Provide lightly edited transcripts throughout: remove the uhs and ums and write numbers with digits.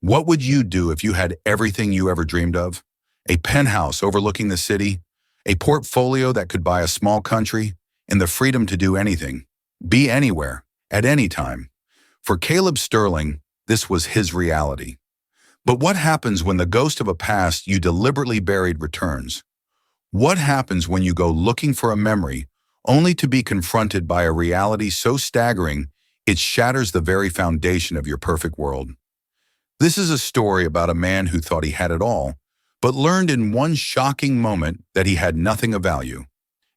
What would you do if you had everything you ever dreamed of? A penthouse overlooking the city, a portfolio that could buy a small country, and the freedom to do anything, be anywhere, at any time. For Caleb Sterling, this was his reality. But what happens when the ghost of a past you deliberately buried returns? What happens when you go looking for a memory only to be confronted by a reality so staggering it shatters the very foundation of your perfect world? This is a story about a man who thought he had it all, but learned in one shocking moment that he had nothing of value.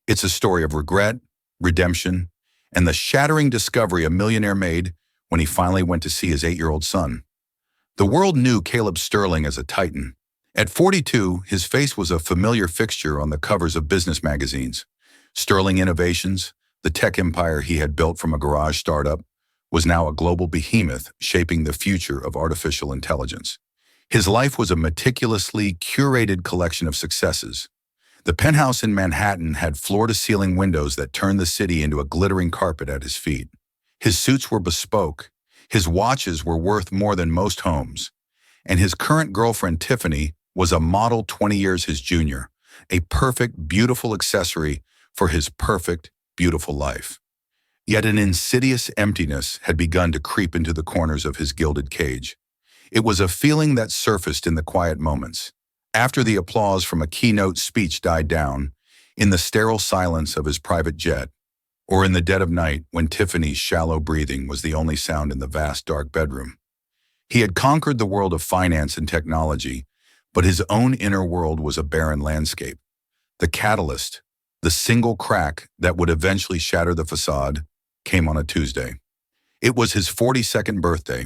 It's a story of regret, redemption, and the shattering discovery a millionaire made when he finally went to see his 8-year-old son. The world knew Caleb Sterling as a titan. At 42, his face was a familiar fixture on the covers of business magazines. Sterling Innovations, the tech empire he had built from a garage startup, was now a global behemoth shaping the future of artificial intelligence. His life was a meticulously curated collection of successes. The penthouse in Manhattan had floor-to-ceiling windows that turned the city into a glittering carpet at his feet. His suits were bespoke, his watches were worth more than most homes, and his current girlfriend Tiffany was a model 20 years his junior, a perfect, beautiful accessory for his perfect, beautiful life. Yet an insidious emptiness had begun to creep into the corners of his gilded cage. It was a feeling that surfaced in the quiet moments, after the applause from a keynote speech died down, in the sterile silence of his private jet, or in the dead of night when Tiffany's shallow breathing was the only sound in the vast dark bedroom. He had conquered the world of finance and technology, but his own inner world was a barren landscape. The catalyst, the single crack that would eventually shatter the facade, came on a Tuesday. It was his 42nd birthday.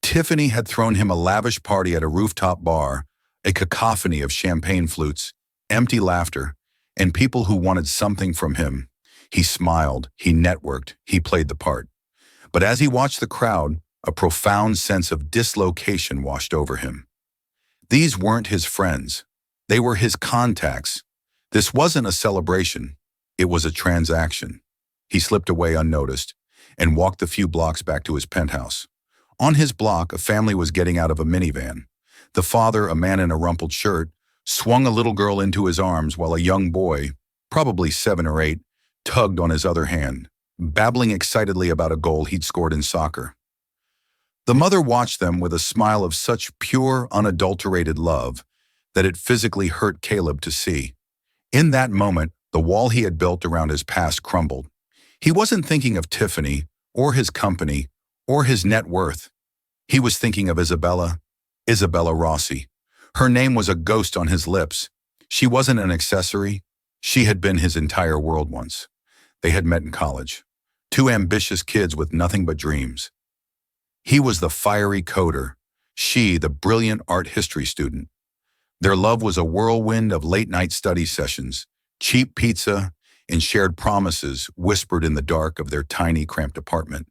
Tiffany had thrown him a lavish party at a rooftop bar, a cacophony of champagne flutes, empty laughter, and people who wanted something from him. He smiled, he networked, he played the part. But as he watched the crowd, a profound sense of dislocation washed over him. These weren't his friends. They were his contacts. This wasn't a celebration. It was a transaction. He slipped away unnoticed and walked the few blocks back to his penthouse. On his block, a family was getting out of a minivan. The father, a man in a rumpled shirt, swung a little girl into his arms while a young boy, probably 7 or 8, tugged on his other hand, babbling excitedly about a goal he'd scored in soccer. The mother watched them with a smile of such pure, unadulterated love that it physically hurt Caleb to see. In that moment, the wall he had built around his past crumbled. He wasn't thinking of Tiffany, or his company, or his net worth. He was thinking of Isabella Rossi. Her name was a ghost on his lips. She wasn't an accessory. She had been his entire world once. They had met in college. 2 ambitious kids with nothing but dreams. He was the fiery coder, she the brilliant art history student. Their love was a whirlwind of late-night study sessions, cheap pizza, and shared promises whispered in the dark of their tiny, cramped apartment.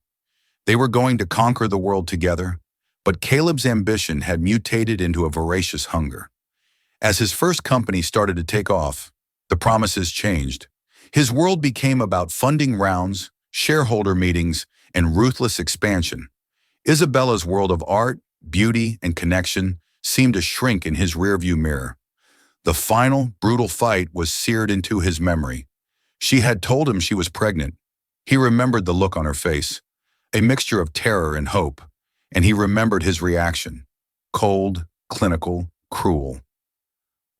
They were going to conquer the world together, but Caleb's ambition had mutated into a voracious hunger. As his first company started to take off, the promises changed. His world became about funding rounds, shareholder meetings, and ruthless expansion. Isabella's world of art, beauty, and connection seemed to shrink in his rearview mirror. The final, brutal fight was seared into his memory. She had told him she was pregnant. He remembered the look on her face, a mixture of terror and hope, and he remembered his reaction. Cold, clinical, cruel.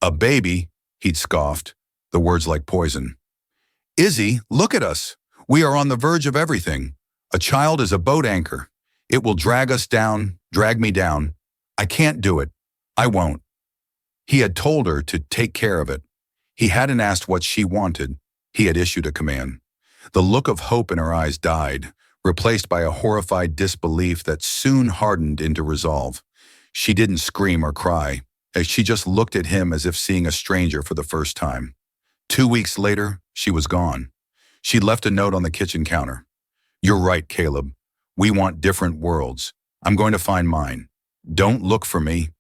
"A baby," he'd scoffed, the words like poison. "Izzy, look at us. We are on the verge of everything. A child is a boat anchor. It will drag us down, drag me down. I can't do it. I won't." He had told her to take care of it. He hadn't asked what she wanted. He had issued a command. The look of hope in her eyes died, replaced by a horrified disbelief that soon hardened into resolve. She didn't scream or cry, as she just looked at him as if seeing a stranger for the first time. 2 weeks later, she was gone. She'd left a note on the kitchen counter. "You're right, Caleb. We want different worlds. I'm going to find mine. Don't look for me."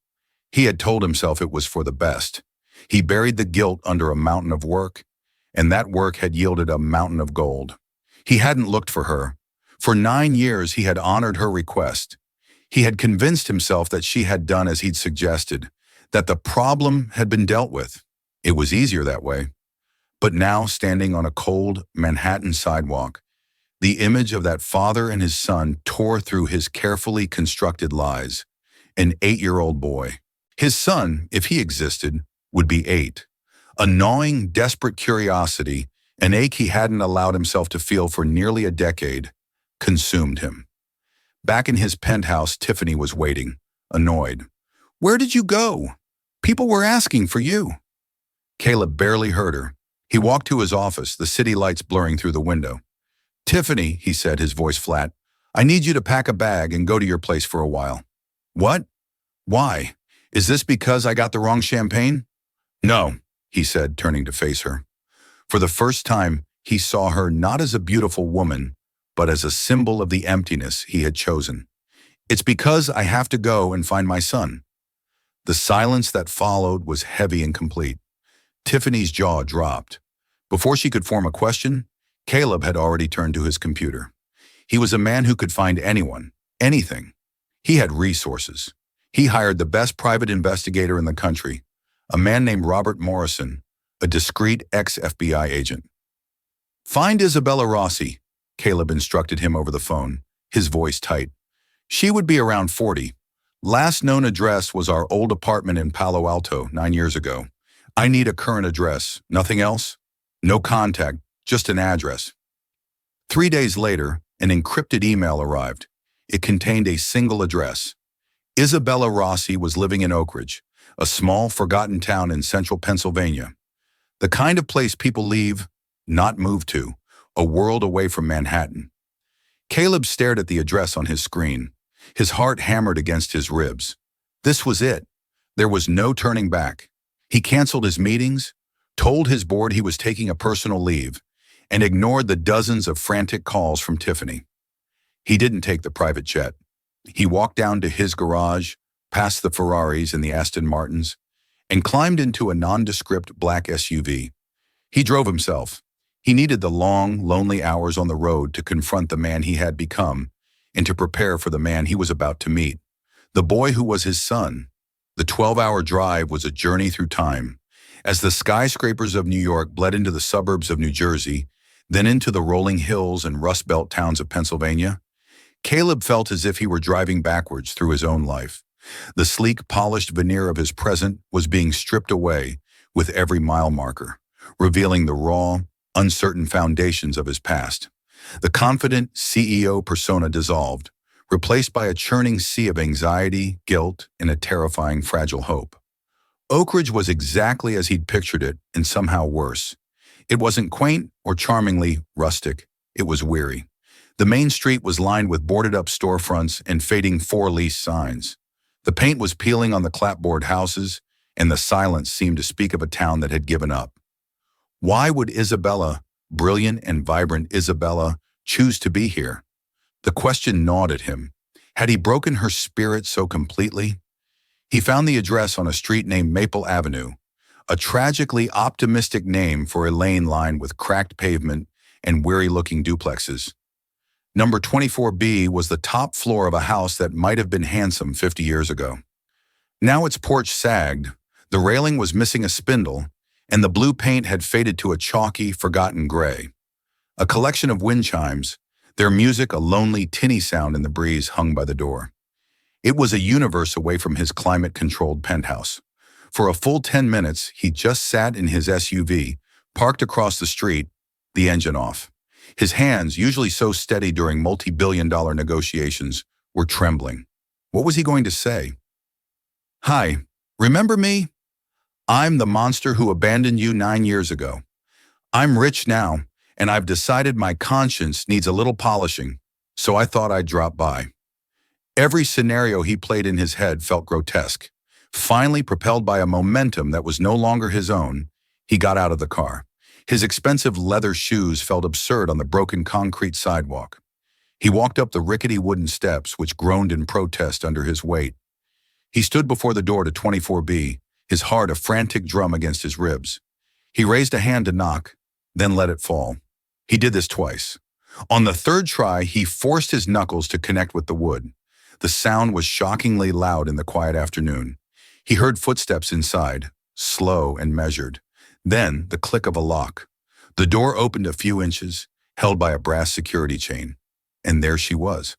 He had told himself it was for the best. He buried the guilt under a mountain of work, and that work had yielded a mountain of gold. He hadn't looked for her. For 9 years, he had honored her request. He had convinced himself that she had done as he'd suggested, that the problem had been dealt with. It was easier that way. But now, standing on a cold Manhattan sidewalk, the image of that father and his son tore through his carefully constructed lies. An 8-year-old boy. His son, if he existed, would be 8. A gnawing, desperate curiosity, an ache he hadn't allowed himself to feel for nearly a decade, consumed him. Back in his penthouse, Tiffany was waiting, annoyed. "Where did you go? People were asking for you." Caleb barely heard her. He walked to his office, the city lights blurring through the window. "Tiffany," he said, his voice flat, "I need you to pack a bag and go to your place for a while." "What? Why? Is this because I got the wrong champagne?" "No," he said, turning to face her. For the first time, he saw her not as a beautiful woman, but as a symbol of the emptiness he had chosen. "It's because I have to go and find my son." The silence that followed was heavy and complete. Tiffany's jaw dropped. Before she could form a question, Caleb had already turned to his computer. He was a man who could find anyone, anything. He had resources. He hired the best private investigator in the country, a man named Robert Morrison, a discreet ex-FBI agent. "Find Isabella Rossi," Caleb instructed him over the phone, his voice tight. "She would be around 40. Last known address was our old apartment in Palo Alto 9 years ago. I need a current address. Nothing else? No contact, just an address." 3 days later, an encrypted email arrived. It contained a single address. Isabella Rossi was living in Oak Ridge, a small, forgotten town in central Pennsylvania. The kind of place people leave, not move to, a world away from Manhattan. Caleb stared at the address on his screen. His heart hammered against his ribs. This was it. There was no turning back. He canceled his meetings, told his board he was taking a personal leave, and ignored the dozens of frantic calls from Tiffany. He didn't take the private jet. He walked down to his garage, past the Ferraris and the Aston Martins, and climbed into a nondescript black SUV. He drove himself. He needed the long, lonely hours on the road to confront the man he had become and to prepare for the man he was about to meet, the boy who was his son. The 12-hour drive was a journey through time. As the skyscrapers of New York bled into the suburbs of New Jersey, then into the rolling hills and Rust Belt towns of Pennsylvania, Caleb felt as if he were driving backwards through his own life. The sleek, polished veneer of his present was being stripped away with every mile marker, revealing the raw, uncertain foundations of his past. The confident CEO persona dissolved, replaced by a churning sea of anxiety, guilt, and a terrifying, fragile hope. Oak Ridge was exactly as he'd pictured it, and somehow worse. It wasn't quaint or charmingly rustic. It was weary. The main street was lined with boarded-up storefronts and fading for-lease signs. The paint was peeling on the clapboard houses, and the silence seemed to speak of a town that had given up. Why would Isabella, brilliant and vibrant Isabella, choose to be here? The question gnawed at him. Had he broken her spirit so completely? He found the address on a street named Maple Avenue, a tragically optimistic name for a lane lined with cracked pavement and weary-looking duplexes. Number 24B was the top floor of a house that might have been handsome 50 years ago. Now its porch sagged, the railing was missing a spindle, and the blue paint had faded to a chalky, forgotten gray. A collection of wind chimes, their music a lonely, tinny sound in the breeze hung by the door. It was a universe away from his climate-controlled penthouse. For a full 10 minutes, he just sat in his SUV, parked across the street, the engine off. His hands, usually so steady during multi-billion-dollar negotiations, were trembling. What was he going to say? "Hi, remember me? I'm the monster who abandoned you 9 years ago. I'm rich now, and I've decided my conscience needs a little polishing, so I thought I'd drop by." Every scenario he played in his head felt grotesque. Finally, propelled by a momentum that was no longer his own, he got out of the car. His expensive leather shoes felt absurd on the broken concrete sidewalk. He walked up the rickety wooden steps, which groaned in protest under his weight. He stood before the door to 24B, his heart a frantic drum against his ribs. He raised a hand to knock, then let it fall. He did this twice. On the third try, he forced his knuckles to connect with the wood. The sound was shockingly loud in the quiet afternoon. He heard footsteps inside, slow and measured. Then the click of a lock. The door opened a few inches, held by a brass security chain. And there she was.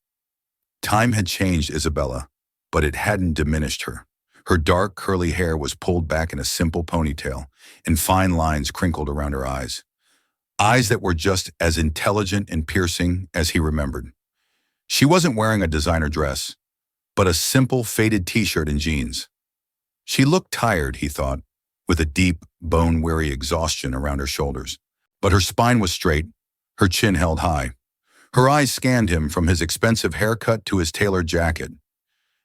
Time had changed Isabella, but it hadn't diminished her. Her dark, curly hair was pulled back in a simple ponytail, and fine lines crinkled around her eyes. Eyes that were just as intelligent and piercing as he remembered. She wasn't wearing a designer dress, but a simple faded t-shirt and jeans. She looked tired, he thought, with a deep, bone-weary exhaustion around her shoulders. But her spine was straight, her chin held high. Her eyes scanned him from his expensive haircut to his tailored jacket.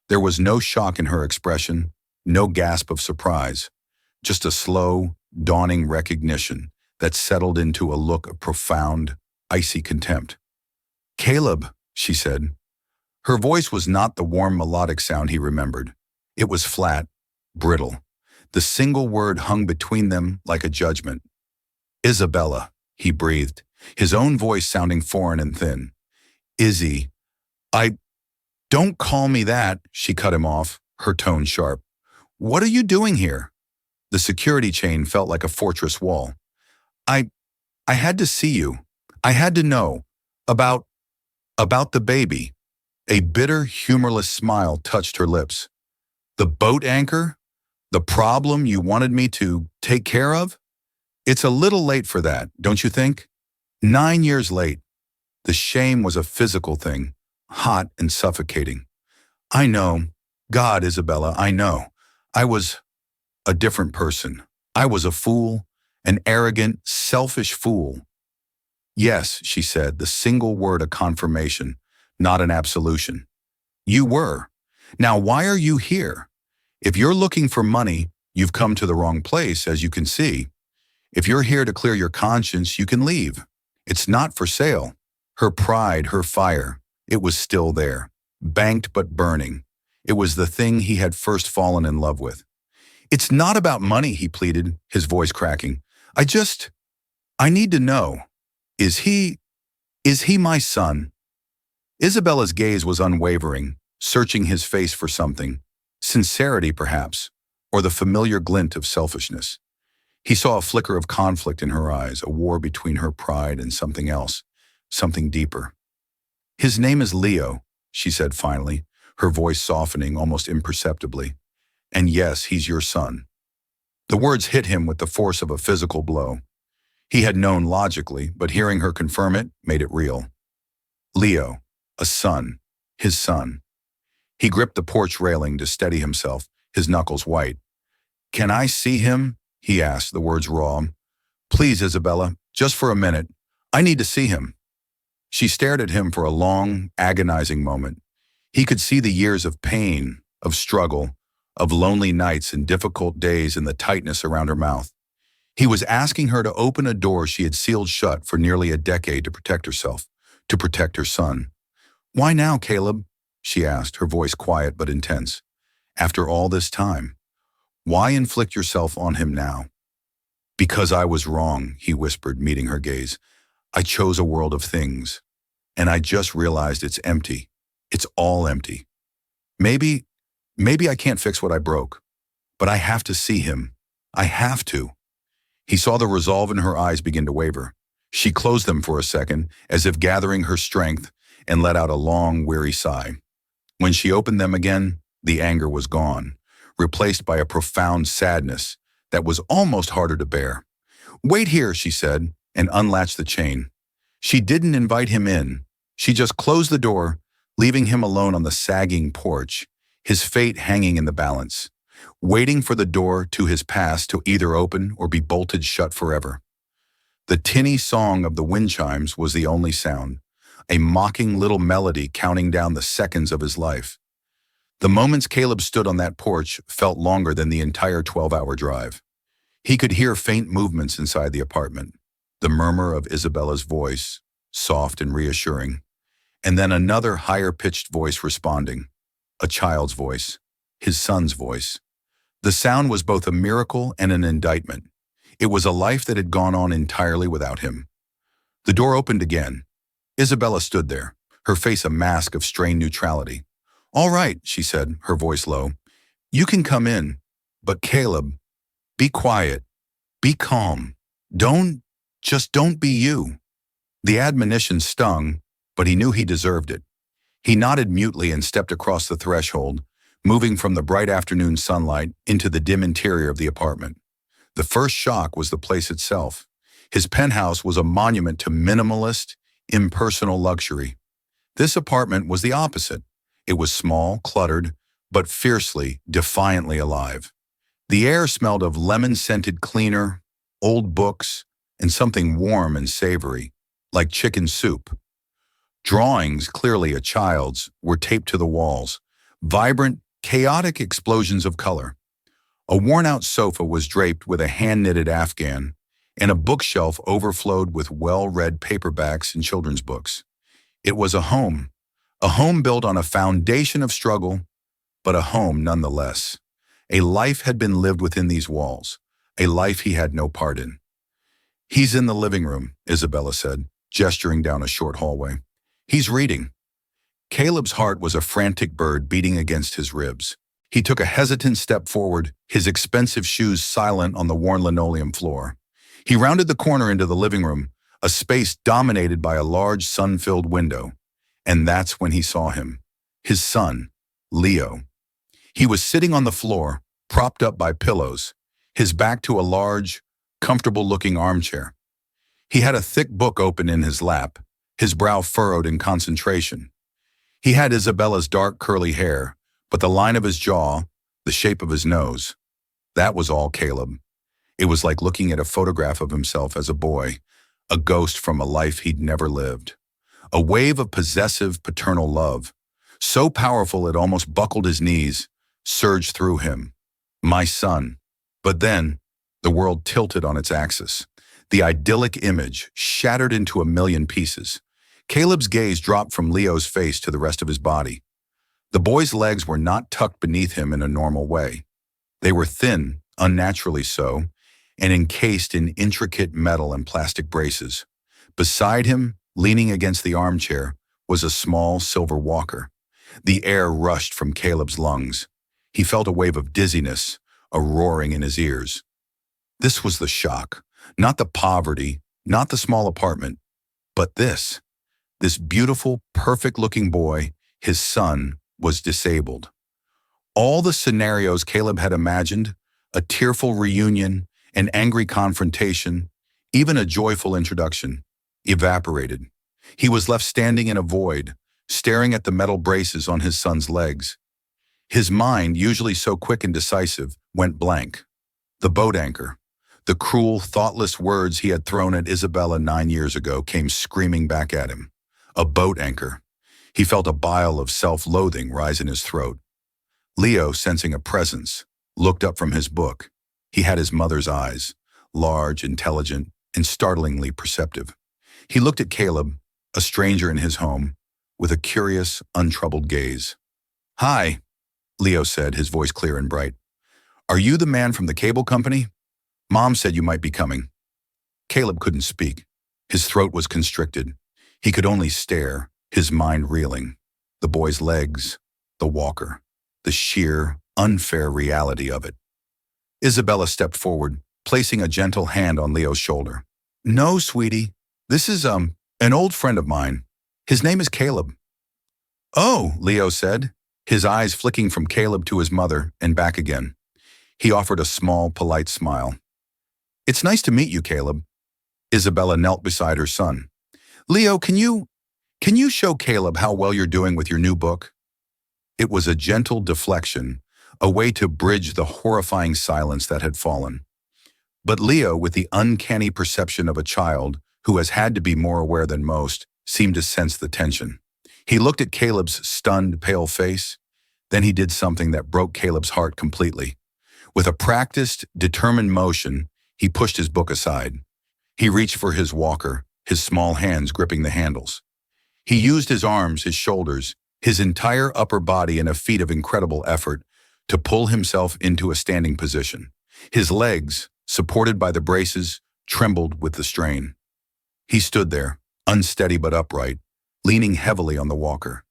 There was no shock in her expression, no gasp of surprise, just a slow, dawning recognition that settled into a look of profound, icy contempt. "Caleb," she said. Her voice was not the warm melodic sound he remembered. It was flat, brittle. The single word hung between them like a judgment. "Isabella," he breathed, his own voice sounding foreign and thin. "Izzy, don't call me that," she cut him off, her tone sharp. "What are you doing here?" The security chain felt like a fortress wall. I had to see you. I had to know. About the baby." A bitter, humorless smile touched her lips. "The boat anchor? The problem you wanted me to take care of? It's a little late for that, don't you think? 9 years late." The shame was a physical thing, hot and suffocating. "I know. God, Isabella, I know. I was a different person. I was a fool, an arrogant, selfish fool." "Yes," she said, the single word a confirmation, not an absolution. "You were. Now why are you here? If you're looking for money, you've come to the wrong place, as you can see. If you're here to clear your conscience, you can leave. It's not for sale." Her pride, her fire, it was still there, banked but burning. It was the thing he had first fallen in love with. "It's not about money," he pleaded, his voice cracking. I need to know. Is he my son?" Isabella's gaze was unwavering, searching his face for something. Sincerity, perhaps, or the familiar glint of selfishness. He saw a flicker of conflict in her eyes, a war between her pride and something else, something deeper. "His name is Leo," she said finally, her voice softening almost imperceptibly. "And yes, he's your son." The words hit him with the force of a physical blow. He had known logically, but hearing her confirm it made it real. Leo, a son, his son. He gripped the porch railing to steady himself, his knuckles white. "Can I see him?" he asked, the words raw. "Please, Isabella, just for a minute. I need to see him." She stared at him for a long, agonizing moment. He could see the years of pain, of struggle, of lonely nights and difficult days in the tightness around her mouth. He was asking her to open a door she had sealed shut for nearly a decade to protect herself, to protect her son. "Why now, Caleb?" she asked, her voice quiet but intense. "After all this time, why inflict yourself on him now?" "Because I was wrong," he whispered, meeting her gaze. "I chose a world of things, and I just realized it's empty. It's all empty. Maybe I can't fix what I broke, but I have to see him. I have to." He saw the resolve in her eyes begin to waver. She closed them for a second, as if gathering her strength, and let out a long, weary sigh. When she opened them again, the anger was gone, replaced by a profound sadness that was almost harder to bear. "Wait here," she said, and unlatched the chain. She didn't invite him in. She just closed the door, leaving him alone on the sagging porch, his fate hanging in the balance, waiting for the door to his past to either open or be bolted shut forever. The tinny song of the wind chimes was the only sound, a mocking little melody counting down the seconds of his life. The moments Caleb stood on that porch felt longer than the entire 12-hour drive. He could hear faint movements inside the apartment, the murmur of Isabella's voice, soft and reassuring, and then another higher-pitched voice responding, a child's voice, his son's voice. The sound was both a miracle and an indictment. It was a life that had gone on entirely without him. The door opened again. Isabella stood there, her face a mask of strained neutrality, "All right," she said, her voice low. "You can come in. But Caleb, be quiet. Be calm. Just don't be you." The admonition stung, but he knew he deserved it. He nodded mutely and stepped across the threshold, moving from the bright afternoon sunlight into the dim interior of the apartment. The first shock was the place itself. His penthouse was a monument to minimalist, impersonal luxury. This apartment was the opposite. It was small, cluttered, but fiercely, defiantly alive. The air smelled of lemon-scented cleaner, old books, and something warm and savory, like chicken soup. Drawings, clearly a child's, were taped to the walls, vibrant, chaotic explosions of color. A worn-out sofa was draped with a hand-knitted afghan, and a bookshelf overflowed with well-read paperbacks and children's books. It was a home built on a foundation of struggle, but a home nonetheless. A life had been lived within these walls, a life he had no part in. "He's in the living room," Isabella said, gesturing down a short hallway. "He's reading." Caleb's heart was a frantic bird beating against his ribs. He took a hesitant step forward, his expensive shoes silent on the worn linoleum floor. He rounded the corner into the living room, a space dominated by a large sun-filled window. And that's when he saw him. His son, Leo. He was sitting on the floor, propped up by pillows, his back to a large, comfortable-looking armchair. He had a thick book open in his lap, his brow furrowed in concentration. He had Isabella's dark curly hair, but the line of his jaw, the shape of his nose, that was all Caleb. It was like looking at a photograph of himself as a boy, a ghost from a life he'd never lived. A wave of possessive, paternal love, so powerful it almost buckled his knees, surged through him. My son. But then, the world tilted on its axis. The idyllic image shattered into a million pieces. Caleb's gaze dropped from Leo's face to the rest of his body. The boy's legs were not tucked beneath him in a normal way. They were thin, unnaturally so, and encased in intricate metal and plastic braces. Beside him, leaning against the armchair, was a small silver walker. The air rushed from Caleb's lungs. He felt a wave of dizziness, a roaring in his ears. This was the shock, not the poverty, not the small apartment, but this beautiful, perfect-looking boy, his son, was disabled. All the scenarios Caleb had imagined, a tearful reunion, an angry confrontation, even a joyful introduction, evaporated. He was left standing in a void, staring at the metal braces on his son's legs. His mind, usually so quick and decisive, went blank. The boat anchor, the cruel, thoughtless words he had thrown at Isabella 9 years ago came screaming back at him. A boat anchor. He felt a bile of self-loathing rise in his throat. Leo, sensing a presence, looked up from his book. He had his mother's eyes, large, intelligent, and startlingly perceptive. He looked at Caleb, a stranger in his home, with a curious, untroubled gaze. "Hi," Leo said, his voice clear and bright. "Are you the man from the cable company? Mom said you might be coming." Caleb couldn't speak. His throat was constricted. He could only stare, his mind reeling. The boy's legs, the walker, the sheer, unfair reality of it. Isabella stepped forward, placing a gentle hand on Leo's shoulder. "No, sweetie. This is, an old friend of mine. His name is Caleb." "Oh," Leo said, his eyes flicking from Caleb to his mother and back again. He offered a small, polite smile. "It's nice to meet you, Caleb." Isabella knelt beside her son. "Leo, can you show Caleb how well you're doing with your new book?" It was a gentle deflection, a way to bridge the horrifying silence that had fallen. But Leo, with the uncanny perception of a child who has had to be more aware than most, seemed to sense the tension. He looked at Caleb's stunned, pale face. Then he did something that broke Caleb's heart completely. With a practiced, determined motion, he pushed his book aside. He reached for his walker, his small hands gripping the handles. He used his arms, his shoulders, his entire upper body in a feat of incredible effort to pull himself into a standing position. His legs, supported by the braces, trembled with the strain. He stood there, unsteady but upright, leaning heavily on the walker.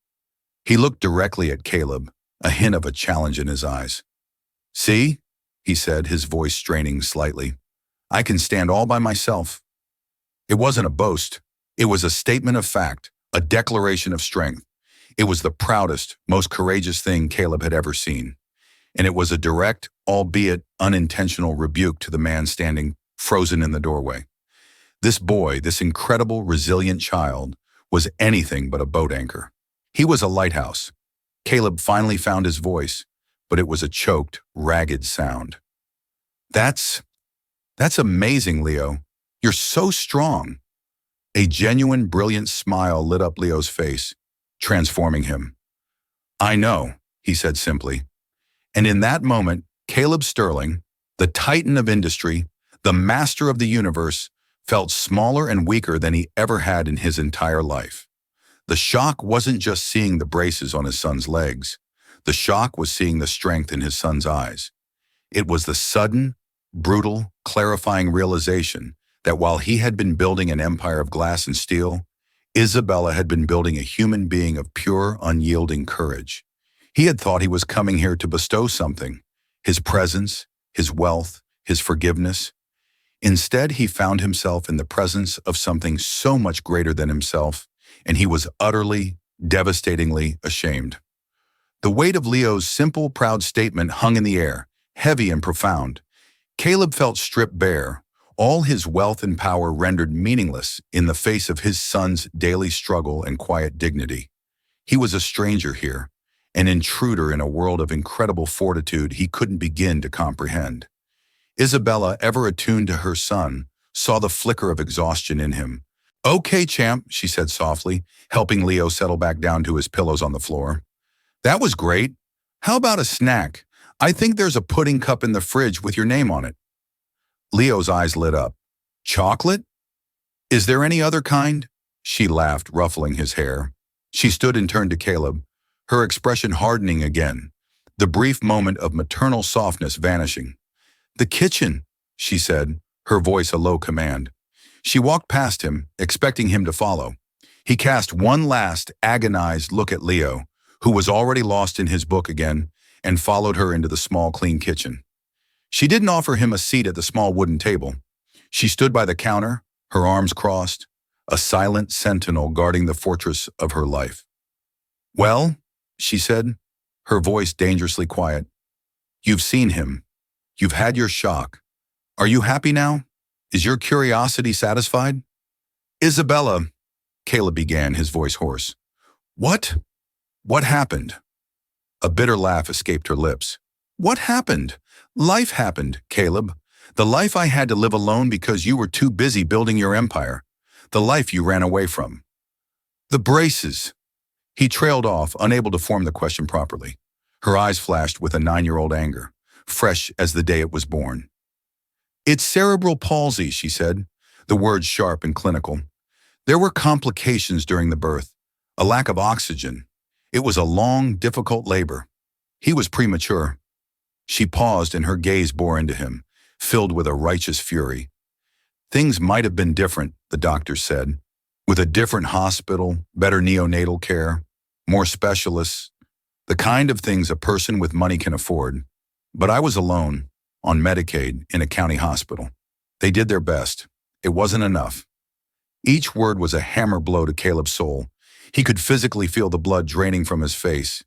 He looked directly at Caleb, a hint of a challenge in his eyes. See, he said, his voice straining slightly. I can stand all by myself. It wasn't a boast. It was a statement of fact, a declaration of strength. It was the proudest, most courageous thing Caleb had ever seen. And it was a direct, albeit unintentional rebuke to the man standing frozen in the doorway. This boy, this incredible, resilient child, was anything but a boat anchor. He was a lighthouse. Caleb finally found his voice, but it was a choked, ragged sound. That's amazing, Leo. You're so strong. A genuine, brilliant smile lit up Leo's face, transforming him. I know, he said simply. And in that moment, Caleb Sterling, the titan of industry, the master of the universe, felt smaller and weaker than he ever had in his entire life. The shock wasn't just seeing the braces on his son's legs. The shock was seeing the strength in his son's eyes. It was the sudden, brutal, clarifying realization that while he had been building an empire of glass and steel, Isabella had been building a human being of pure, unyielding courage. He had thought he was coming here to bestow something, his presence, his wealth, his forgiveness. Instead, he found himself in the presence of something so much greater than himself, and he was utterly, devastatingly ashamed. The weight of Leo's simple, proud statement hung in the air, heavy and profound. Caleb felt stripped bare, all his wealth and power rendered meaningless in the face of his son's daily struggle and quiet dignity. He was a stranger here, an intruder in a world of incredible fortitude he couldn't begin to comprehend. Isabella, ever attuned to her son, saw the flicker of exhaustion in him. Okay, champ, she said softly, helping Leo settle back down to his pillows on the floor. That was great. How about a snack? I think there's a pudding cup in the fridge with your name on it. Leo's eyes lit up. Chocolate? Is there any other kind? She laughed, ruffling his hair. She stood and turned to Caleb, her expression hardening again, the brief moment of maternal softness vanishing. The kitchen, she said, her voice a low command. She walked past him, expecting him to follow. He cast one last, agonized look at Leo, who was already lost in his book again, and followed her into the small, clean kitchen. She didn't offer him a seat at the small wooden table. She stood by the counter, her arms crossed, a silent sentinel guarding the fortress of her life. Well, she said, her voice dangerously quiet. You've seen him. You've had your shock. Are you happy now? Is your curiosity satisfied? Isabella, Caleb began, his voice hoarse. What? What happened? A bitter laugh escaped her lips. What happened? Life happened, Caleb. The life I had to live alone because you were too busy building your empire. The life you ran away from. The braces. He trailed off, unable to form the question properly. Her eyes flashed with a 9-year-old anger, fresh as the day it was born. It's cerebral palsy, she said, the words sharp and clinical. There were complications during the birth, a lack of oxygen. It was a long, difficult labor. He was premature. She paused and her gaze bore into him, filled with a righteous fury. Things might have been different, the doctor said, with a different hospital, better neonatal care, more specialists, the kind of things a person with money can afford. But I was alone, on Medicaid, in a county hospital. They did their best. It wasn't enough. Each word was a hammer blow to Caleb's soul. He could physically feel the blood draining from his face.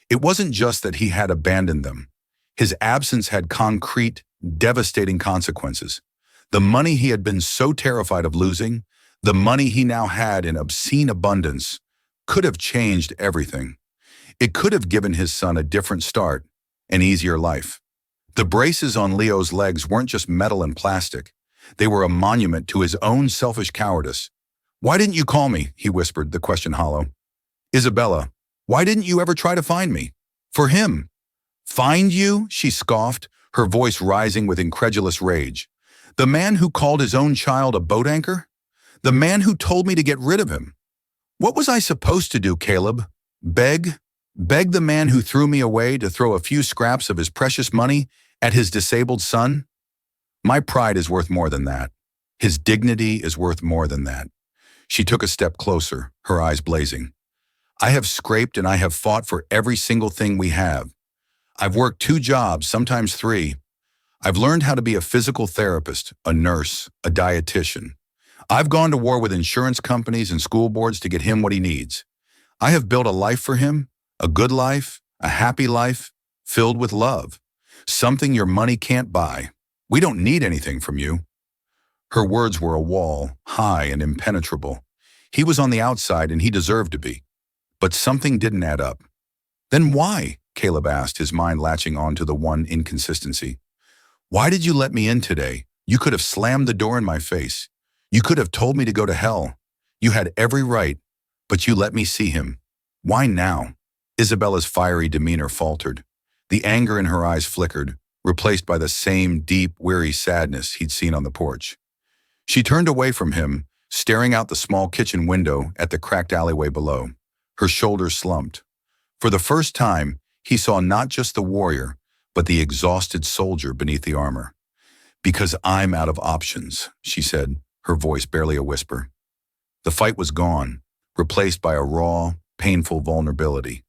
It wasn't just that he had abandoned them. His absence had concrete, devastating consequences. The money he had been so terrified of losing, the money he now had in obscene abundance, could have changed everything. It could have given his son a different start, an easier life. The braces on Leo's legs weren't just metal and plastic. They were a monument to his own selfish cowardice. Why didn't you call me? He whispered, the question hollow. Isabella, why didn't you ever try to find me? For him. Find you? She scoffed, her voice rising with incredulous rage. The man who called his own child a boat anchor? The man who told me to get rid of him? What was I supposed to do, Caleb? Beg? Beg the man who threw me away to throw a few scraps of his precious money at his disabled son? My pride is worth more than that. His dignity is worth more than that. She took a step closer, her eyes blazing. I have scraped and I have fought for every single thing we have. I've worked 2 jobs, sometimes 3. I've learned how to be a physical therapist, a nurse, a dietitian. I've gone to war with insurance companies and school boards to get him what he needs. I have built a life for him, a good life, a happy life, filled with love. Something your money can't buy. We don't need anything from you." Her words were a wall, high and impenetrable. He was on the outside and he deserved to be. But something didn't add up. "Then why?" Caleb asked, his mind latching on to the one inconsistency. "Why did you let me in today? You could have slammed the door in my face. You could have told me to go to hell. You had every right, but you let me see him. Why now?" Isabella's fiery demeanor faltered. The anger in her eyes flickered, replaced by the same deep, weary sadness he'd seen on the porch. She turned away from him, staring out the small kitchen window at the cracked alleyway below. Her shoulders slumped. For the first time, he saw not just the warrior, but the exhausted soldier beneath the armor. "Because I'm out of options," she said, her voice barely a whisper. The fight was gone, replaced by a raw, painful vulnerability.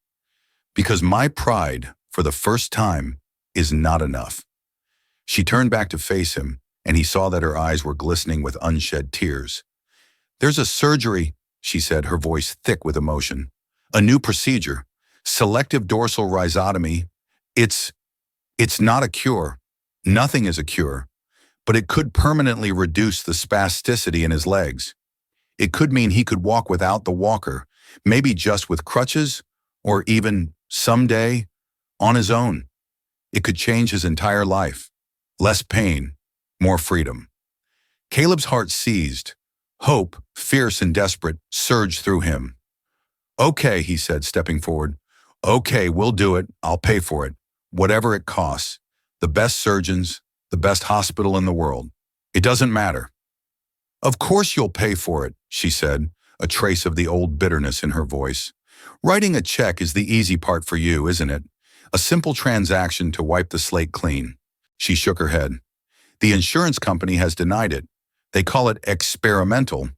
"Because my pride, for the first time, is not enough." She turned back to face him, and he saw that her eyes were glistening with unshed tears. "There's a surgery," she said, her voice thick with emotion. "A new procedure. Selective dorsal rhizotomy. It's not a cure. Nothing is a cure. But it could permanently reduce the spasticity in his legs. It could mean he could walk without the walker, maybe just with crutches, or even, someday, on his own. It could change his entire life. Less pain, more freedom." Caleb's heart seized. Hope, fierce and desperate, surged through him. "Okay," he said, stepping forward. "Okay, we'll do it. I'll pay for it. Whatever it costs. The best surgeons, the best hospital in the world. It doesn't matter." "Of course you'll pay for it," she said, a trace of the old bitterness in her voice. "Writing a check is the easy part for you, isn't it? A simple transaction to wipe the slate clean." She shook her head. "The insurance company has denied it. They call it experimental.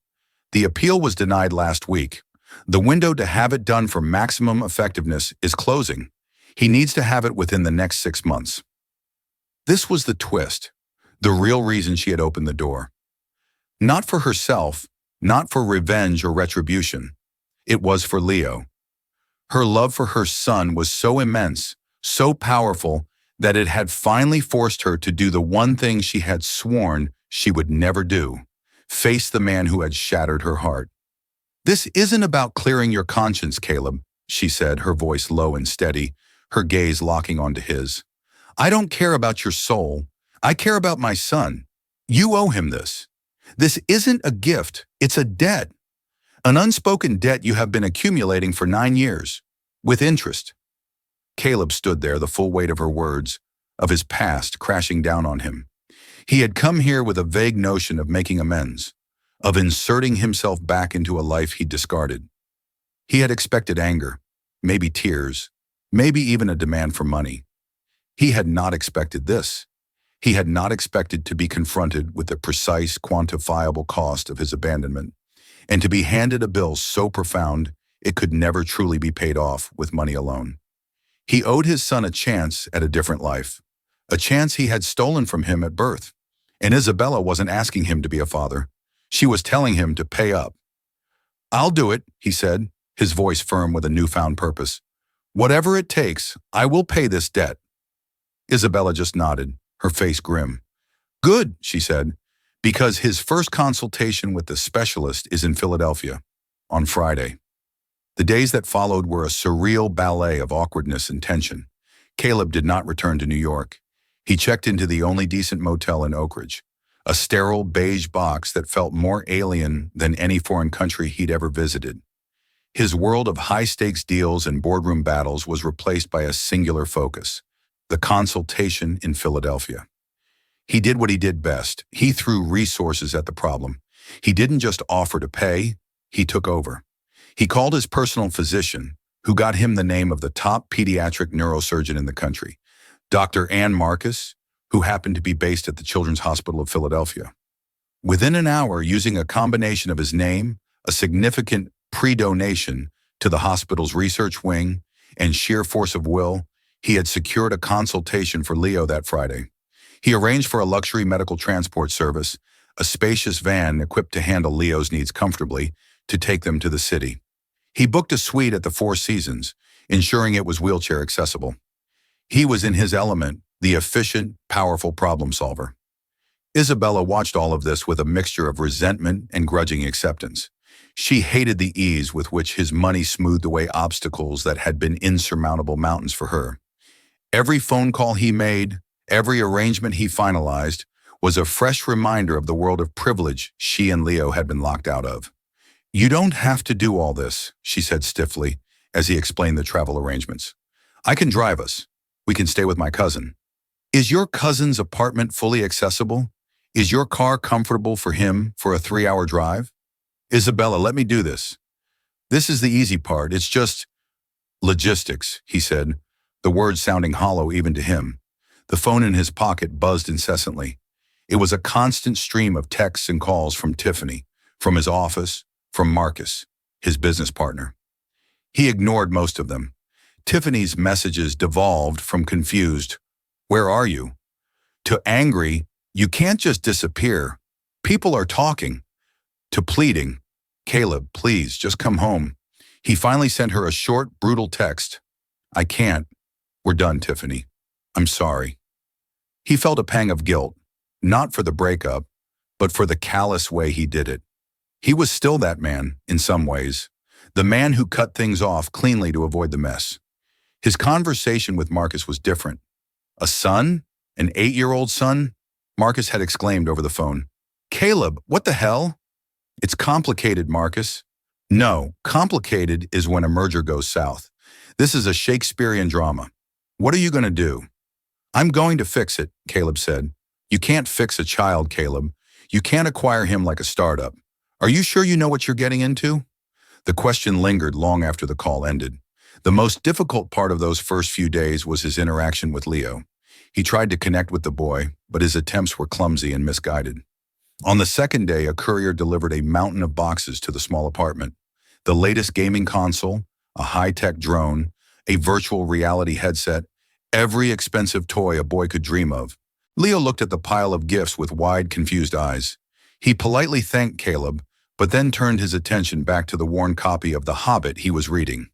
The appeal was denied last week. The window to have it done for maximum effectiveness is closing. He needs to have it within the next 6 months." This was the twist, the real reason she had opened the door. Not for herself, not for revenge or retribution. It was for Leo. Her love for her son was so immense, so powerful, that it had finally forced her to do the one thing she had sworn she would never do: face the man who had shattered her heart. "This isn't about clearing your conscience, Caleb," she said, her voice low and steady, her gaze locking onto his. "I don't care about your soul. I care about my son. You owe him this. This isn't a gift, it's a debt. An unspoken debt you have been accumulating for 9 years, with interest." Caleb stood there, the full weight of her words, of his past crashing down on him. He had come here with a vague notion of making amends, of inserting himself back into a life he'd discarded. He had expected anger, maybe tears, maybe even a demand for money. He had not expected this. He had not expected to be confronted with the precise, quantifiable cost of his abandonment, and to be handed a bill so profound it could never truly be paid off with money alone. He owed his son a chance at a different life, a chance he had stolen from him at birth. And Isabella wasn't asking him to be a father. She was telling him to pay up. "I'll do it," he said, his voice firm with a newfound purpose. "Whatever it takes, I will pay this debt." Isabella just nodded, her face grim. "Good," she said, "because his first consultation with the specialist is in Philadelphia, on Friday." The days that followed were a surreal ballet of awkwardness and tension. Caleb did not return to New York. He checked into the only decent motel in Oak Ridge, a sterile beige box that felt more alien than any foreign country he'd ever visited. His world of high-stakes deals and boardroom battles was replaced by a singular focus: the consultation in Philadelphia. He did what he did best. He threw resources at the problem. He didn't just offer to pay, he took over. He called his personal physician, who got him the name of the top pediatric neurosurgeon in the country, Dr. Ann Marcus, who happened to be based at the Children's Hospital of Philadelphia. Within an hour, using a combination of his name, a significant pre-donation, to the hospital's research wing, and sheer force of will, he had secured a consultation for Leo that Friday. He arranged for a luxury medical transport service, a spacious van equipped to handle Leo's needs comfortably, to take them to the city. He booked a suite at the Four Seasons, ensuring it was wheelchair accessible. He was in his element, the efficient, powerful problem solver. Isabella watched all of this with a mixture of resentment and grudging acceptance. She hated the ease with which his money smoothed away obstacles that had been insurmountable mountains for her. Every phone call he made, every arrangement he finalized, was a fresh reminder of the world of privilege she and Leo had been locked out of. "You don't have to do all this," she said stiffly, as he explained the travel arrangements. "I can drive us. We can stay with my cousin." "Is your cousin's apartment fully accessible? Is your car comfortable for him for a 3-hour drive?" "Isabella, let me do this. This is the easy part. It's just logistics," he said, the words sounding hollow even to him. The phone in his pocket buzzed incessantly. It was a constant stream of texts and calls from Tiffany, from his office, from Marcus, his business partner. He ignored most of them. Tiffany's messages devolved from confused, "Where are you?" to angry, "You can't just disappear. People are talking," to pleading, "Caleb, please, just come home." He finally sent her a short, brutal text. "I can't. We're done, Tiffany. I'm sorry." He felt a pang of guilt, not for the breakup, but for the callous way he did it. He was still that man, in some ways, the man who cut things off cleanly to avoid the mess. His conversation with Marcus was different. "A son? An 8-year-old son?" Marcus had exclaimed over the phone. "Caleb, what the hell?" "It's complicated, Marcus." "No, complicated is when a merger goes south. This is a Shakespearean drama. What are you going to do?" "I'm going to fix it," Caleb said. "You can't fix a child, Caleb. You can't acquire him like a startup. Are you sure you know what you're getting into?" The question lingered long after the call ended. The most difficult part of those first few days was his interaction with Leo. He tried to connect with the boy, but his attempts were clumsy and misguided. On the second day, a courier delivered a mountain of boxes to the small apartment. The latest gaming console, a high-tech drone, a virtual reality headset, every expensive toy a boy could dream of. Leo looked at the pile of gifts with wide, confused eyes. He politely thanked Caleb, but then turned his attention back to the worn copy of The Hobbit he was reading.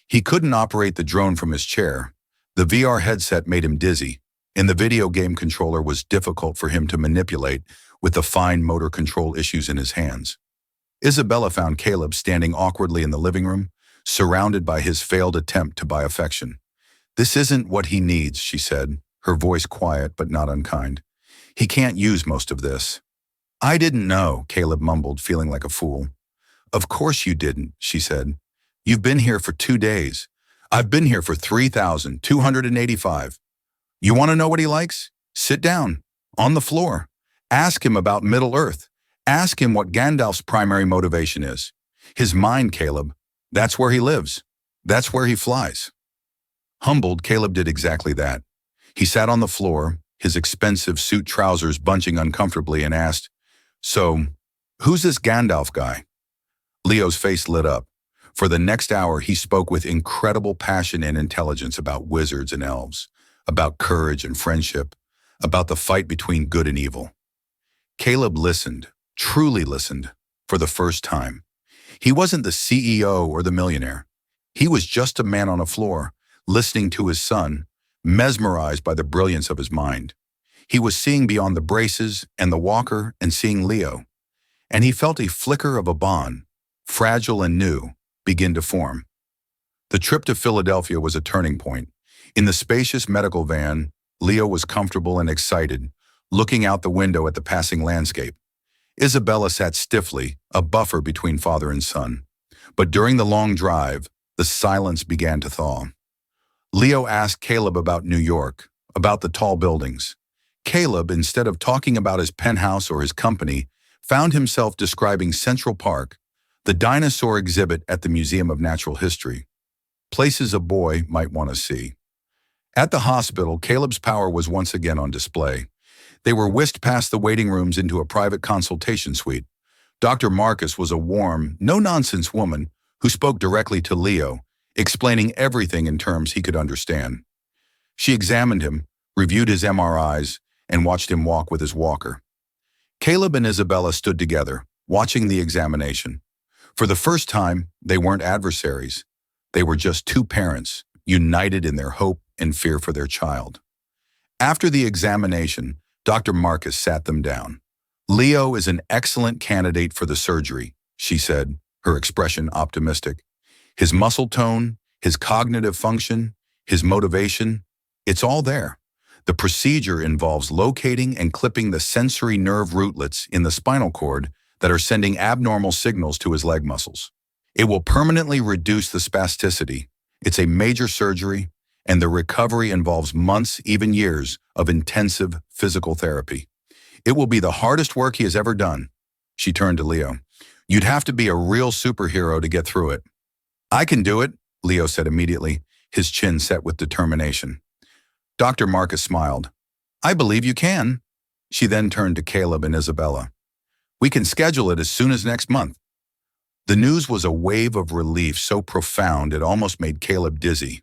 He couldn't operate the drone from his chair. The VR headset made him dizzy, and the video game controller was difficult for him to manipulate with the fine motor control issues in his hands. Isabella found Caleb standing awkwardly in the living room, surrounded by his failed attempt to buy affection. "This isn't what he needs," she said, her voice quiet but not unkind. "He can't use most of this." "I didn't know," Caleb mumbled, feeling like a fool. "Of course you didn't," she said. "You've been here for 2 days. I've been here for 3,285. You want to know what he likes? Sit down, on the floor. Ask him about Middle-earth. Ask him what Gandalf's primary motivation is. His mind, Caleb. That's where he lives. That's where he flies." Humbled, Caleb did exactly that. He sat on the floor, his expensive suit trousers bunching uncomfortably, and asked, "So, who's this Gandalf guy?" Leo's face lit up. For the next hour, he spoke with incredible passion and intelligence about wizards and elves, about courage and friendship, about the fight between good and evil. Caleb listened, truly listened, for the first time. He wasn't the CEO or the millionaire. He was just a man on a floor, listening to his son, mesmerized by the brilliance of his mind. He was seeing beyond the braces and the walker and seeing Leo. And he felt a flicker of a bond, fragile and new, begin to form. The trip to Philadelphia was a turning point. In the spacious medical van, Leo was comfortable and excited, looking out the window at the passing landscape. Isabella sat stiffly, a buffer between father and son. But during the long drive, the silence began to thaw. Leo asked Caleb about New York, about the tall buildings. Caleb, instead of talking about his penthouse or his company, found himself describing Central Park, the dinosaur exhibit at the Museum of Natural History. Places a boy might want to see. At the hospital, Caleb's power was once again on display. They were whisked past the waiting rooms into a private consultation suite. Dr. Marcus was a warm, no-nonsense woman who spoke directly to Leo, explaining everything in terms he could understand. She examined him, reviewed his MRIs, and watched him walk with his walker. Caleb and Isabella stood together, watching the examination. For the first time, they weren't adversaries. They were just two parents, united in their hope and fear for their child. After the examination, Dr. Marcus sat them down. "Leo is an excellent candidate for the surgery," she said, her expression optimistic. "His muscle tone, his cognitive function, his motivation, it's all there. The procedure involves locating and clipping the sensory nerve rootlets in the spinal cord that are sending abnormal signals to his leg muscles. It will permanently reduce the spasticity. It's a major surgery, and the recovery involves months, even years, of intensive physical therapy. It will be the hardest work he has ever done." She turned to Leo. "You'd have to be a real superhero to get through it." "I can do it," Leo said immediately, his chin set with determination. Dr. Marcus smiled. "I believe you can." She then turned to Caleb and Isabella. "We can schedule it as soon as next month." The news was a wave of relief so profound it almost made Caleb dizzy.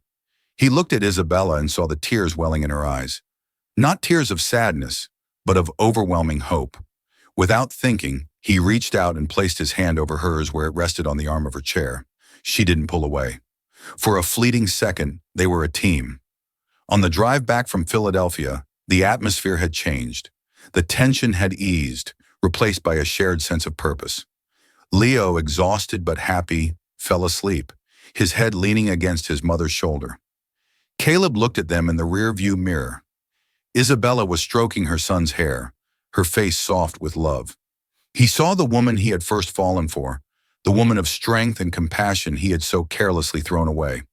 He looked at Isabella and saw the tears welling in her eyes. Not tears of sadness, but of overwhelming hope. Without thinking, he reached out and placed his hand over hers where it rested on the arm of her chair. She didn't pull away. For a fleeting second, they were a team. On the drive back from Philadelphia, the atmosphere had changed. The tension had eased, replaced by a shared sense of purpose. Leo, exhausted but happy, fell asleep, his head leaning against his mother's shoulder. Caleb looked at them in the rear-view mirror. Isabella was stroking her son's hair, her face soft with love. He saw the woman he had first fallen for, the woman of strength and compassion he had so carelessly thrown away.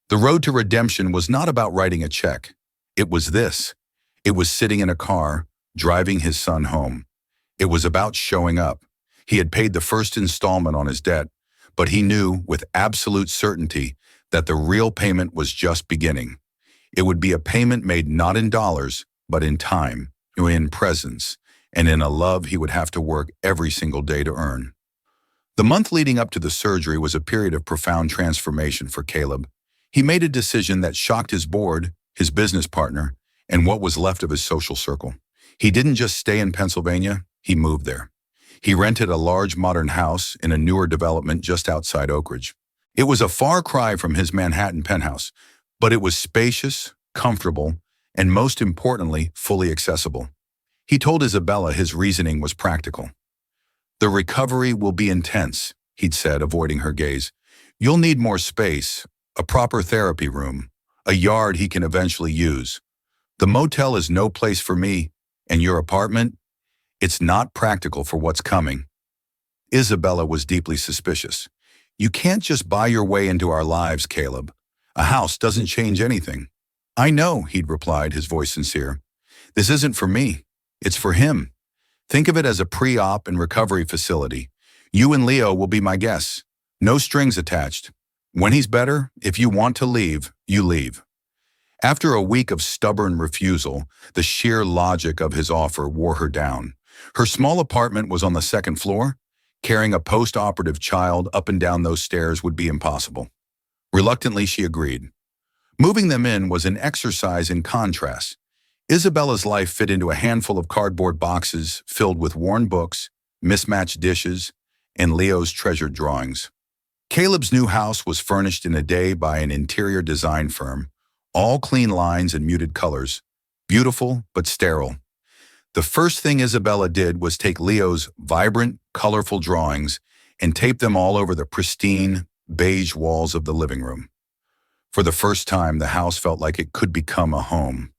The road to redemption was not about writing a check. It was this. It was sitting in a car, driving his son home. It was about showing up. He had paid the first installment on his debt, but he knew with absolute certainty that the real payment was just beginning. It would be a payment made not in dollars, but in time, in presence, and in a love he would have to work every single day to earn. The month leading up to the surgery was a period of profound transformation for Caleb. He made a decision that shocked his board, his business partner, and what was left of his social circle. He didn't just stay in Pennsylvania, he moved there. He rented a large modern house in a newer development just outside Oak Ridge. It was a far cry from his Manhattan penthouse, but it was spacious, comfortable, and most importantly, fully accessible. He told Isabella his reasoning was practical. "The recovery will be intense," he'd said, avoiding her gaze. "You'll need more space, a proper therapy room, a yard he can eventually use. The motel is no place for me, and your apartment, it's not practical for what's coming." Isabella was deeply suspicious. "You can't just buy your way into our lives, Caleb. A house doesn't change anything." "I know," he'd replied, his voice sincere. "This isn't for me. It's for him. Think of it as a pre-op and recovery facility. You and Leo will be my guests. No strings attached. When he's better, if you want to leave, you leave." After a week of stubborn refusal, the sheer logic of his offer wore her down. Her small apartment was on the second floor. Carrying a post-operative child up and down those stairs would be impossible. Reluctantly, she agreed. Moving them in was an exercise in contrast. Isabella's life fit into a handful of cardboard boxes filled with worn books, mismatched dishes, and Leo's treasured drawings. Caleb's new house was furnished in a day by an interior design firm, all clean lines and muted colors, beautiful but sterile. The first thing Isabella did was take Leo's vibrant, colorful drawings and tape them all over the pristine, beige walls of the living room. For the first time, the house felt like it could become a home.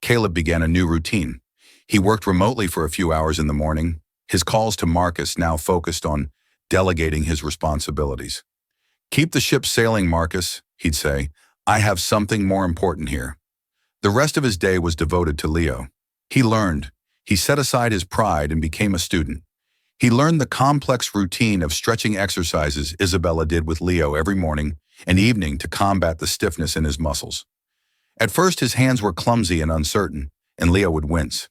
Caleb began a new routine. He worked remotely for a few hours in the morning, his calls to Marcus now focused on delegating his responsibilities. "Keep the ship sailing, Marcus," he'd say. "I have something more important here." The rest of his day was devoted to Leo. He learned. He set aside his pride and became a student. He learned the complex routine of stretching exercises Isabella did with Leo every morning and evening to combat the stiffness in his muscles. At first, his hands were clumsy and uncertain, and Leo would wince.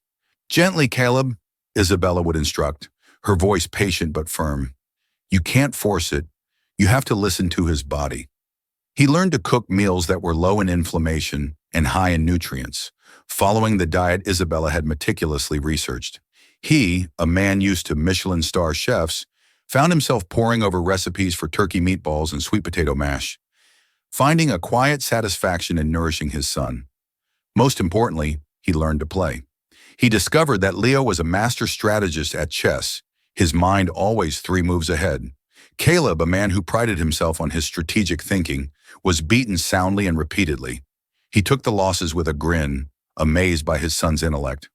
"Gently, Caleb," Isabella would instruct, her voice patient but firm. "You can't force it. You have to listen to his body. He learned to cook meals that were low in inflammation and high in nutrients, following the diet Isabella had meticulously researched. He, a man used to Michelin star chefs, found himself poring over recipes for turkey meatballs and sweet potato mash, finding a quiet satisfaction in nourishing his son. Most importantly, he learned to play. He discovered that Leo was a master strategist at chess, his mind always 3 moves ahead. Caleb, a man who prided himself on his strategic thinking, was beaten soundly and repeatedly. He took the losses with a grin, amazed by his son's intellect.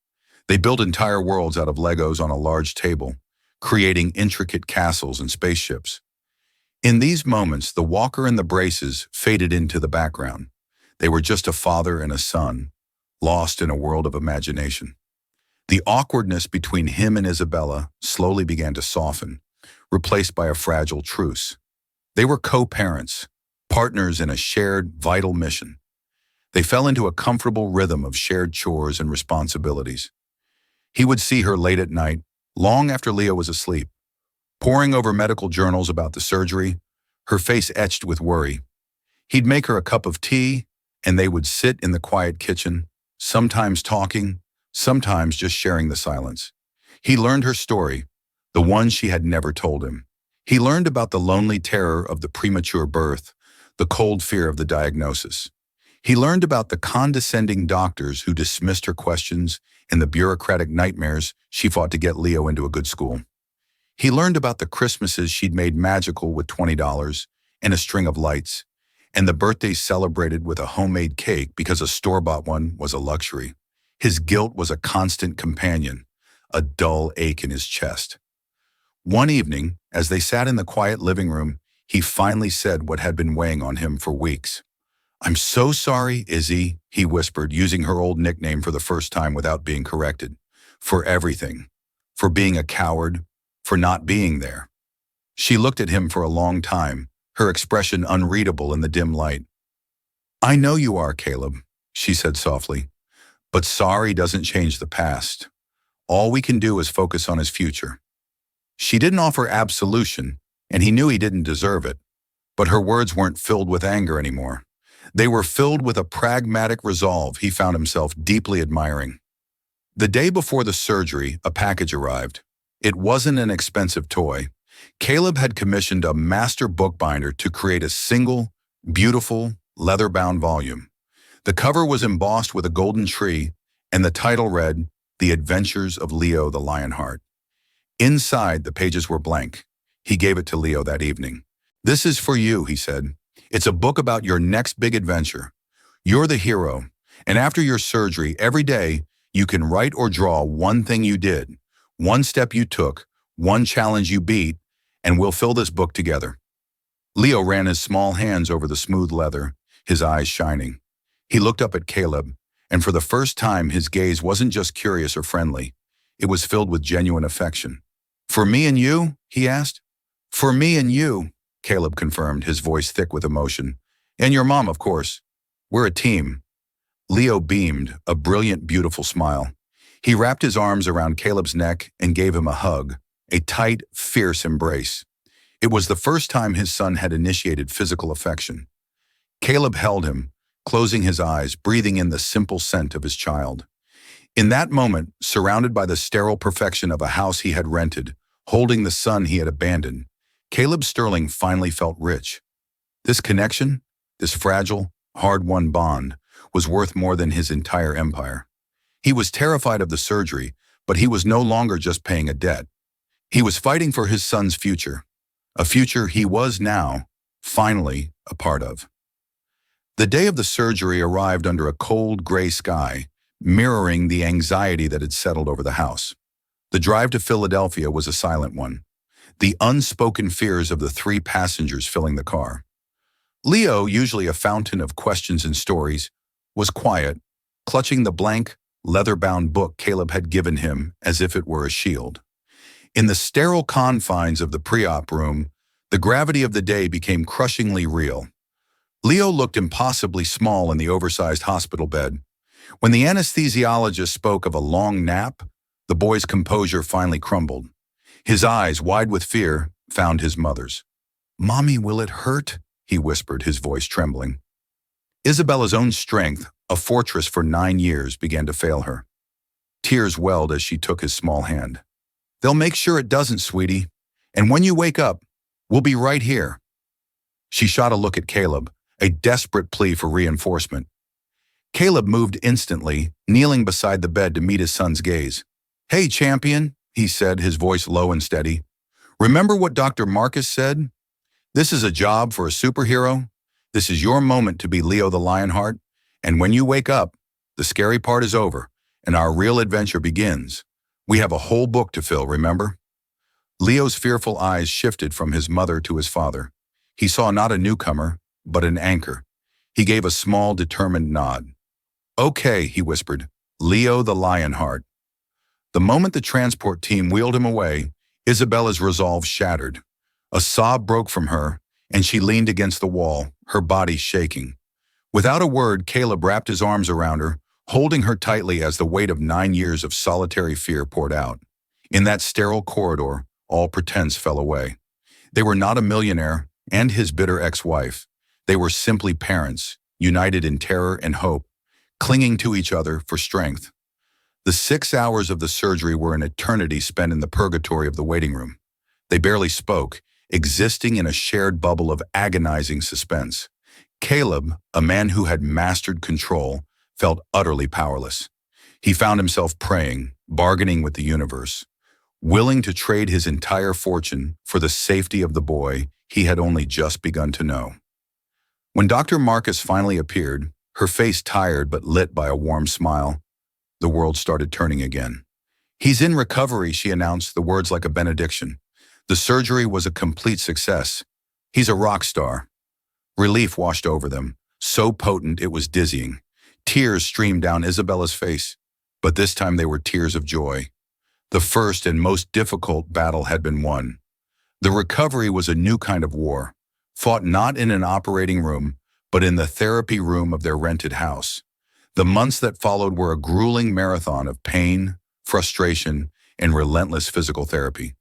They built entire worlds out of Legos on a large table, creating intricate castles and spaceships. In these moments, the walker and the braces faded into the background. They were just a father and a son, lost in a world of imagination. The awkwardness between him and Isabella slowly began to soften, replaced by a fragile truce. They were co-parents, partners in a shared, vital mission. They fell into a comfortable rhythm of shared chores and responsibilities. He would see her late at night, long after Leo was asleep, poring over medical journals about the surgery, her face etched with worry. He'd make her a cup of tea, and they would sit in the quiet kitchen, sometimes talking, sometimes just sharing the silence. He learned her story, the one she had never told him. He learned about the lonely terror of the premature birth, the cold fear of the diagnosis. He learned about the condescending doctors who dismissed her questions and the bureaucratic nightmares she fought to get Leo into a good school. He learned about the Christmases she'd made magical with $20 and a string of lights, and the birthdays celebrated with a homemade cake because a store-bought one was a luxury. His guilt was a constant companion, a dull ache in his chest. One evening, as they sat in the quiet living room, he finally said what had been weighing on him for weeks. "I'm so sorry, Izzy," he whispered, using her old nickname for the first time without being corrected. "For everything. For being a coward. For not being there." She looked at him for a long time, her expression unreadable in the dim light. "I know you are, Caleb," she said softly. "But sorry doesn't change the past. All we can do is focus on his future." She didn't offer absolution, and he knew he didn't deserve it. But her words weren't filled with anger anymore. They were filled with a pragmatic resolve he found himself deeply admiring. The day before the surgery, a package arrived. It wasn't an expensive toy. Caleb had commissioned a master bookbinder to create a single, beautiful, leather-bound volume. The cover was embossed with a golden tree, and the title read, "The Adventures of Leo the Lionheart." Inside, the pages were blank. He gave it to Leo that evening. "This is for you," he said. "It's a book about your next big adventure. You're the hero, and after your surgery, every day, you can write or draw one thing you did, one step you took, one challenge you beat, and we'll fill this book together." Leo ran his small hands over the smooth leather, his eyes shining. He looked up at Caleb, and for the first time his gaze wasn't just curious or friendly. It was filled with genuine affection. "For me and you?" he asked. "For me and you," Caleb confirmed, his voice thick with emotion. "And your mom, of course. We're a team." Leo beamed, a brilliant, beautiful smile. He wrapped his arms around Caleb's neck and gave him a hug, a tight, fierce embrace. It was the first time his son had initiated physical affection. Caleb held him, closing his eyes, breathing in the simple scent of his child. In that moment, surrounded by the sterile perfection of a house he had rented, holding the son he had abandoned, Caleb Sterling finally felt rich. This connection, this fragile, hard-won bond, was worth more than his entire empire. He was terrified of the surgery, but he was no longer just paying a debt. He was fighting for his son's future, a future he was now, finally, a part of. The day of the surgery arrived under a cold, gray sky, mirroring the anxiety that had settled over the house. The drive to Philadelphia was a silent one, the unspoken fears of the 3 passengers filling the car. Leo, usually a fountain of questions and stories, was quiet, clutching the blank, leather-bound book Caleb had given him as if it were a shield. In the sterile confines of the pre-op room, the gravity of the day became crushingly real. Leo looked impossibly small in the oversized hospital bed. When the anesthesiologist spoke of a long nap, the boy's composure finally crumbled. His eyes, wide with fear, found his mother's. "Mommy, will it hurt?" he whispered, his voice trembling. Isabella's own strength, a fortress for 9 years, began to fail her. Tears welled as she took his small hand. "They'll make sure it doesn't, sweetie. And when you wake up, we'll be right here." She shot a look at Caleb, a desperate plea for reinforcement. Caleb moved instantly, kneeling beside the bed to meet his son's gaze. "Hey, champion," he said, his voice low and steady. "Remember what Dr. Marcus said? This is a job for a superhero. This is your moment to be Leo the Lionheart. And when you wake up, the scary part is over, and our real adventure begins. We have a whole book to fill, remember?" Leo's fearful eyes shifted from his mother to his father. He saw not a newcomer, but an anchor. He gave a small, determined nod. "Okay," he whispered, "Leo the Lionheart." The moment the transport team wheeled him away, Isabella's resolve shattered. A sob broke from her, and she leaned against the wall, her body shaking. Without a word, Caleb wrapped his arms around her, holding her tightly as the weight of 9 years of solitary fear poured out. In that sterile corridor, all pretense fell away. They were not a millionaire and his bitter ex-wife. They were simply parents, united in terror and hope, clinging to each other for strength. The 6 hours of the surgery were an eternity spent in the purgatory of the waiting room. They barely spoke, existing in a shared bubble of agonizing suspense. Caleb, a man who had mastered control, felt utterly powerless. He found himself praying, bargaining with the universe, willing to trade his entire fortune for the safety of the boy he had only just begun to know. When Dr. Marcus finally appeared, her face tired but lit by a warm smile, the world started turning again. "He's in recovery," she announced, the words like a benediction. "The surgery was a complete success. He's a rock star." Relief washed over them, so potent it was dizzying. Tears streamed down Isabella's face, but this time they were tears of joy. The first and most difficult battle had been won. The recovery was a new kind of war, fought not in an operating room, but in the therapy room of their rented house. The months that followed were a grueling marathon of pain, frustration, and relentless physical therapy.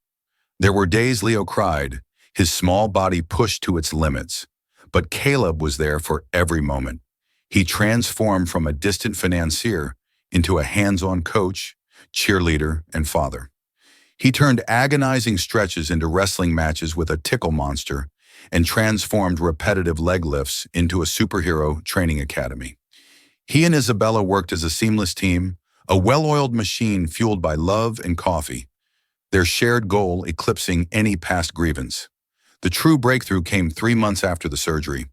There were days Leo cried, his small body pushed to its limits, but Caleb was there for every moment. He transformed from a distant financier into a hands-on coach, cheerleader, and father. He turned agonizing stretches into wrestling matches with a tickle monster and transformed repetitive leg lifts into a superhero training academy. He and Isabella worked as a seamless team, a well-oiled machine fueled by love and coffee, their shared goal eclipsing any past grievance. The true breakthrough came 3 months after the surgery.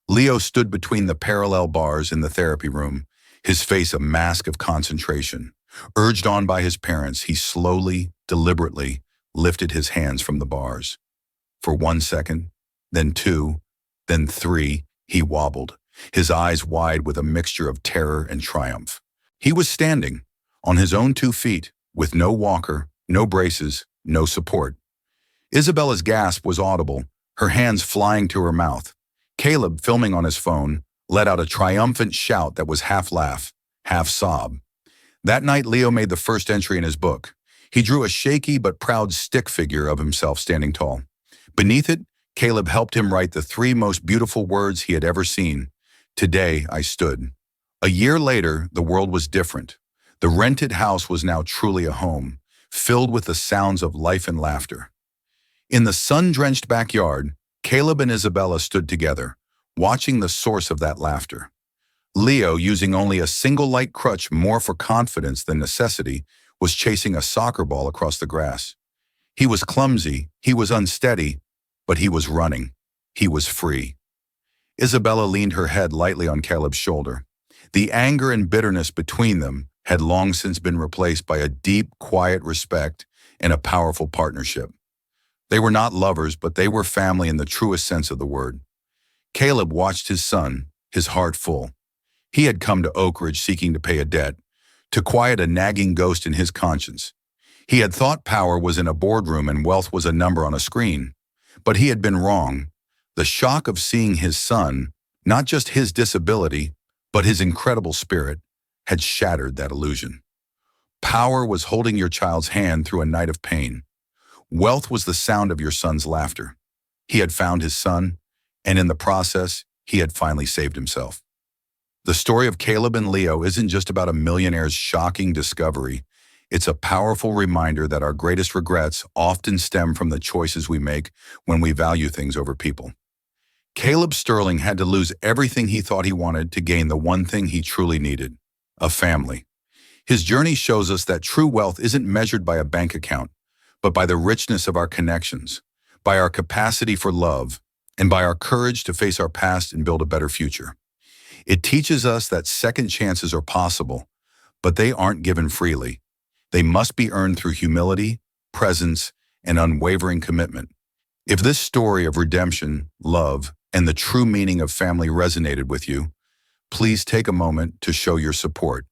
Leo stood between the parallel bars in the therapy room, his face a mask of concentration. Urged on by his parents, he slowly, deliberately lifted his hands from the bars. For 1 second, then 2, then 3, he wobbled, his eyes wide with a mixture of terror and triumph. He was standing, on his own 2 feet, with no walker, no braces, no support. Isabella's gasp was audible, her hands flying to her mouth. Caleb, filming on his phone, let out a triumphant shout that was half laugh, half sob. That night, Leo made the first entry in his book. He drew a shaky but proud stick figure of himself standing tall. Beneath it, Caleb helped him write the 3 most beautiful words he had ever seen. "Today I stood." A year later, the world was different. The rented house was now truly a home, filled with the sounds of life and laughter. In the sun-drenched backyard, Caleb and Isabella stood together, watching the source of that laughter. Leo, using only a single light crutch more for confidence than necessity, was chasing a soccer ball across the grass. He was clumsy, he was unsteady, but he was running. He was free. Isabella leaned her head lightly on Caleb's shoulder. The anger and bitterness between them had long since been replaced by a deep, quiet respect and a powerful partnership. They were not lovers, but they were family in the truest sense of the word. Caleb watched his son, his heart full. He had come to Oak Ridge seeking to pay a debt, to quiet a nagging ghost in his conscience. He had thought power was in a boardroom and wealth was a number on a screen. But he had been wrong. The shock of seeing his son, not just his disability, but his incredible spirit, had shattered that illusion. Power was holding your child's hand through a night of pain. Wealth was the sound of your son's laughter. He had found his son, and in the process, he had finally saved himself. The story of Caleb and Leo isn't just about a millionaire's shocking discovery. It's a powerful reminder that our greatest regrets often stem from the choices we make when we value things over people. Caleb Sterling had to lose everything he thought he wanted to gain the one thing he truly needed: a family. His journey shows us that true wealth isn't measured by a bank account, but by the richness of our connections, by our capacity for love, and by our courage to face our past and build a better future. It teaches us that second chances are possible, but they aren't given freely. They must be earned through humility, presence, and unwavering commitment. If this story of redemption, love, and the true meaning of family resonated with you, please take a moment to show your support.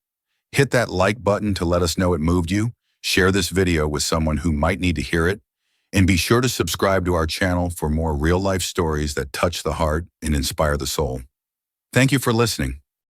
Hit that like button to let us know it moved you, share this video with someone who might need to hear it, and be sure to subscribe to our channel for more real-life stories that touch the heart and inspire the soul. Thank you for listening.